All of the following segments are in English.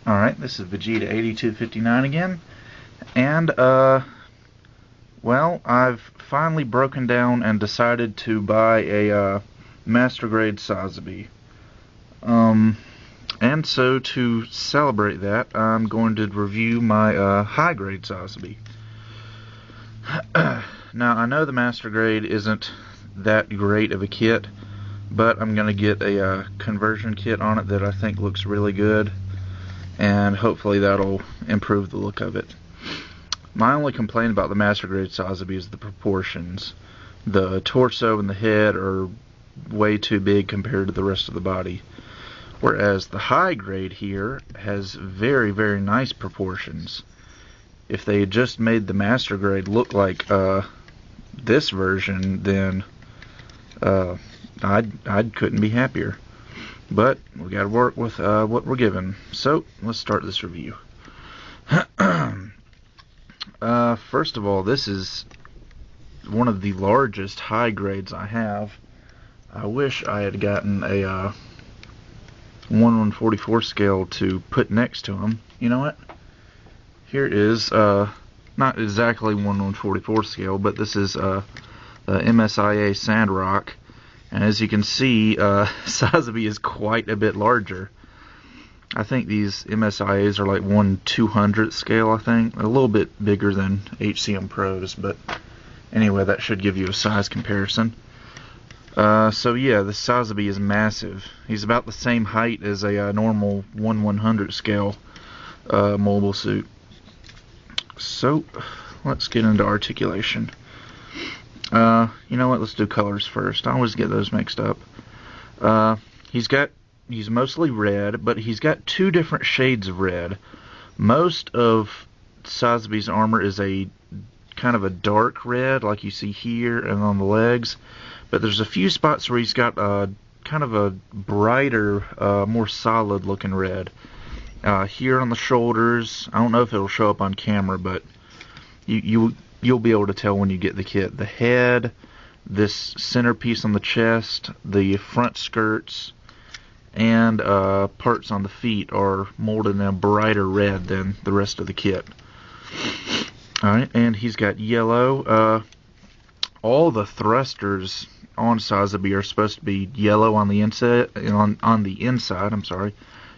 Alright, this is Vegeta8259 again, and, well, I've finally broken down and decided to buy a, Master Grade Sazabi. And so to celebrate that, I'm going to review my, High Grade Sazabi. Now, I know the Master Grade isn't that great of a kit, but I'm going to get a, conversion kit on it that I think looks really good, and hopefully that'll improve the look of it. My only complaint about the Master Grade Sazabi is the proportions. The torso and the head are way too big compared to the rest of the body, whereas the High Grade here has very, very nice proportions. If they had just made the Master Grade look like this version, then I couldn't be happier. But we got to work with what we're given. So let's start this review. First of all, this is one of the largest high grades I have. I wish I had gotten a 1/144 scale to put next to them. You know what? Here is not exactly 1/144 scale, but this is the MSIA Sandrock. And as you can see, Sazabi is quite a bit larger. I think these MSIAs are like 1/200th scale, I think. A little bit bigger than HCM Pros, but anyway, that should give you a size comparison. So yeah, the Sazabi is massive. He's about the same height as a normal 1/100th scale mobile suit. So, let's get into articulation. You know what, let's do colors first. I always get those mixed up. He's mostly red, but he's got two different shades of red. Most of Sazabi's armor is a kind of a dark red, like you see here and on the legs. But there's a few spots where he's got kind of a brighter, more solid looking red. Here on the shoulders, I don't know if it'll show up on camera, but you'll be able to tell when you get the kit. The head, this centerpiece on the chest, the front skirts, and parts on the feet are molded in a brighter red than the rest of the kit. Alright, and he's got yellow. All the thrusters on Sazabi are supposed to be yellow on the inside, I'm sorry,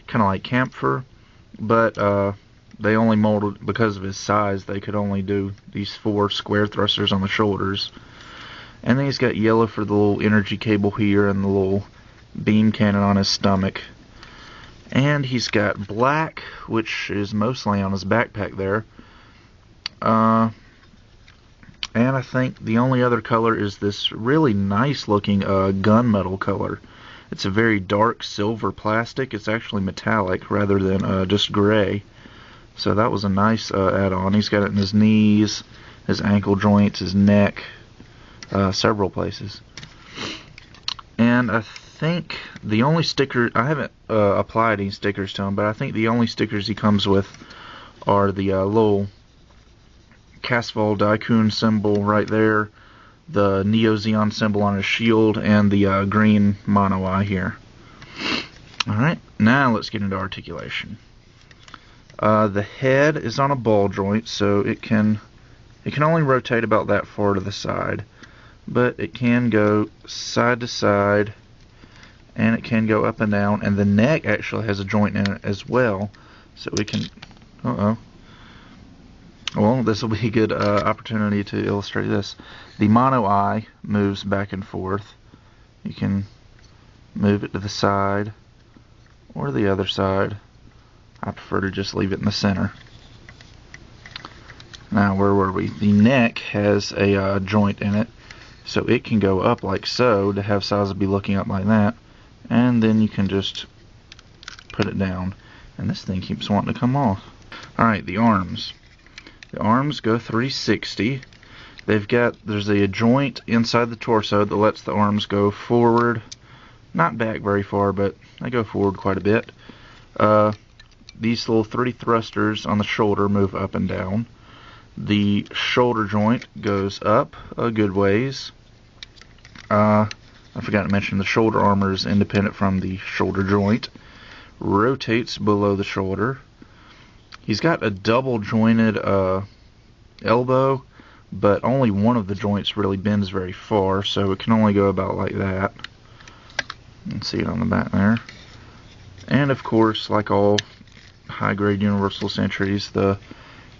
kind of like camphor, but they only molded, because of his size, they could only do these 4 square thrusters on the shoulders. And then he's got yellow for the little energy cable here and the little beam cannon on his stomach. And he's got black, which is mostly on his backpack there. And I think the only other color is this really nice looking gunmetal color. It's a very dark silver plastic. It's actually metallic rather than just gray. So that was a nice add-on. He's got it in his knees, his ankle joints, his neck, several places. And I think the only sticker, I haven't applied any stickers to him, but I think the only stickers he comes with are the little Casval Daikun symbol right there, the Neo Zeon symbol on his shield, and the green mono eye here. Alright, now let's get into articulation. The head is on a ball joint, so it can only rotate about that far to the side, but it can go side to side, and it can go up and down, and the neck actually has a joint in it as well, so we can, well, this will be a good opportunity to illustrate this. The mono eye moves back and forth. You can move it to the side or the other side. I prefer to just leave it in the center. Now, where were we? The neck has a joint in it, so it can go up like so to have Sazabi looking up like that, and then you can just put it down, and this thing keeps wanting to come off. Alright, the arms. The arms go 360. There's a joint inside the torso that lets the arms go forward, not back very far, but they go forward quite a bit. These little 3 thrusters on the shoulder move up and down. The shoulder joint goes up a good ways. I forgot to mention the shoulder armor is independent from the shoulder joint. Rotates below the shoulder. He's got a double jointed elbow, but only one of the joints really bends very far, so it can only go about like that. You can see it on the back there. And of course, like all high-grade universal sentries, the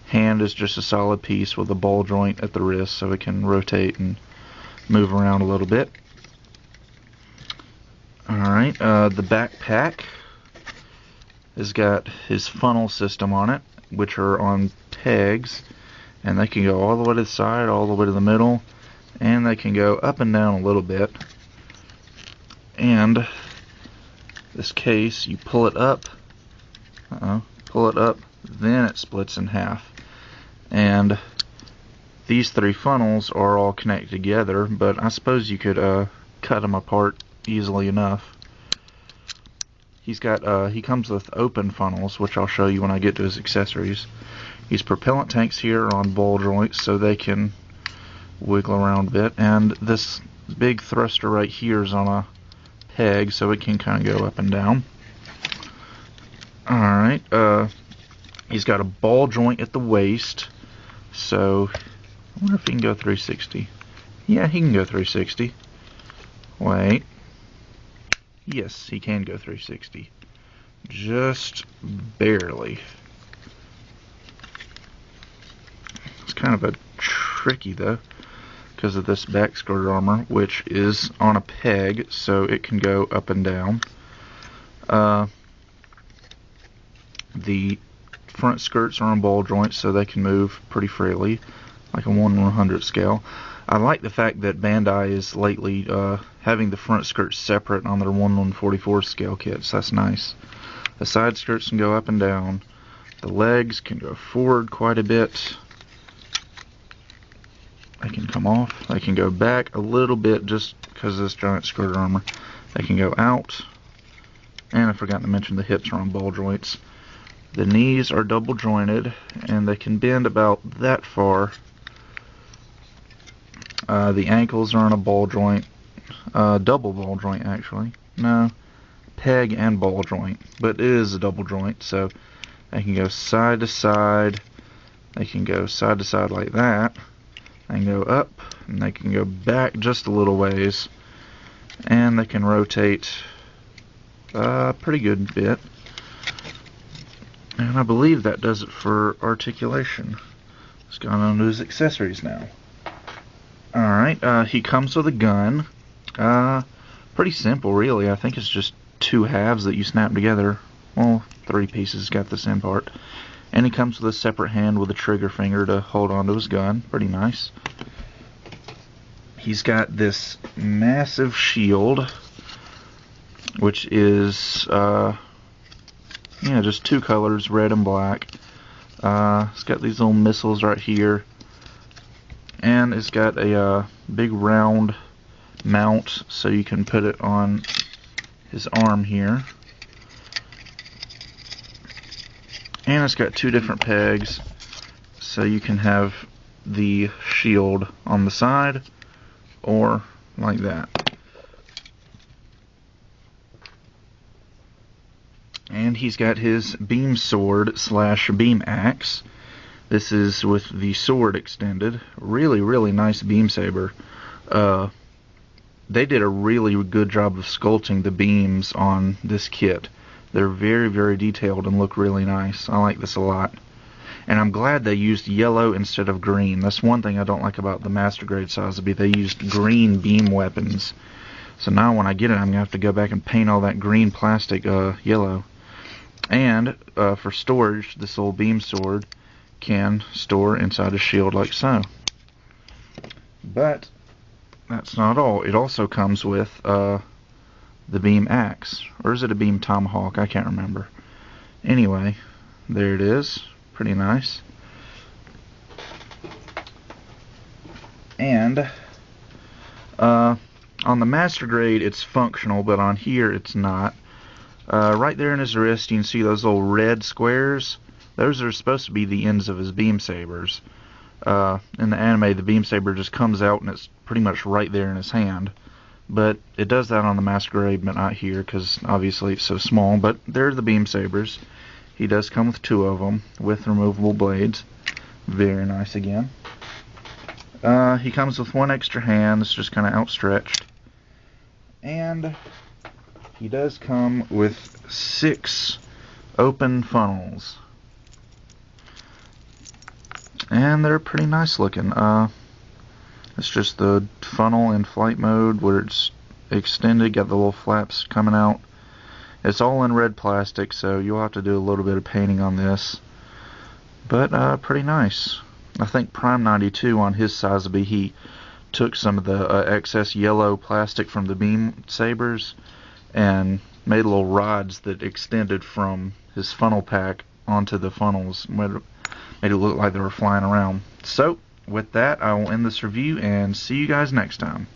hand is just a solid piece with a ball joint at the wrist, so it can rotate and move around a little bit. Alright, the backpack has got his funnel system on it, which are on pegs, and they can go all the way to the side, all the way to the middle, and they can go up and down a little bit. And this case, you pull it up, pull it up, then it splits in half. And these three funnels are all connected together, but I suppose you could cut them apart easily enough. He comes with open funnels, which I'll show you when I get to his accessories. These propellant tanks here are on ball joints, so they can wiggle around a bit. And this big thruster right here is on a peg, so it can kind of go up and down. Alright, he's got a ball joint at the waist, so I wonder if he can go 360. Yeah, he can go 360. Wait. Yes, he can go 360. Just barely. It's kind of a tricky though, because of this back skirt armor, which is on a peg, so it can go up and down. The front skirts are on ball joints, so they can move pretty freely, like a 1/100 scale. I like the fact that Bandai is lately having the front skirts separate on their 1/144 scale kits. That's nice. The side skirts can go up and down. The legs can go forward quite a bit. They can come off. They can go back a little bit just because of this giant skirt armor. They can go out. And I forgot to mention the hips are on ball joints. The knees are double jointed, and they can bend about that far. The ankles are on a ball joint, double ball joint actually. No, peg and ball joint, but it is a double joint, so they can go side to side. They can go side to side like that. They can go up, and they can go back just a little ways, and they can rotate a pretty good bit. And I believe that does it for articulation. Let's go on to his accessories now. Alright, he comes with a gun. Pretty simple, really. I think it's just two halves that you snap together. Well, three pieces got this end part. And he comes with a separate hand with a trigger finger to hold onto his gun. Pretty nice. He's got this massive shield, which is, just two colors, red and black. It's got these little missiles right here. And it's got a big round mount, so you can put it on his arm here. And it's got two different pegs, so you can have the shield on the side, or like that. And he's got his beam sword / beam axe. This is with the sword extended. Really, really nice beam saber. They did a really good job of sculpting the beams on this kit. They're very, very detailed and look really nice. I like this a lot. And I'm glad they used yellow instead of green. That's one thing I don't like about the Master Grade Sazabi. They used green beam weapons. So now when I get it, I'm going to have to go back and paint all that green plastic yellow. And for storage, this old beam sword can store inside a shield like so. But that's not all. It also comes with the beam axe. Or is it a beam tomahawk? I can't remember. Anyway, there it is. Pretty nice. And on the Master Grade it's functional, but on here it's not. Right there in his wrist you can see those little red squares. Those are supposed to be the ends of his beam sabers. In the anime, the beam saber just comes out and it's pretty much right there in his hand. But it does that on the Master Grade, but not here, because obviously it's so small. But there are the beam sabers. He does come with 2 of them with removable blades. Very nice again. He comes with 1 extra hand that's just kind of outstretched. And he does come with 6 open funnels. And they're pretty nice looking. It's just the funnel in flight mode where it's extended, got the little flaps coming out. It's all in red plastic, so you'll have to do a little bit of painting on this. But pretty nice. I think Prime 92 on his Sazabi, he took some of the excess yellow plastic from the beam sabers and made little rods that extended from his funnel pack onto the funnels. Made it look like they were flying around. So, with that, I will end this review and see you guys next time.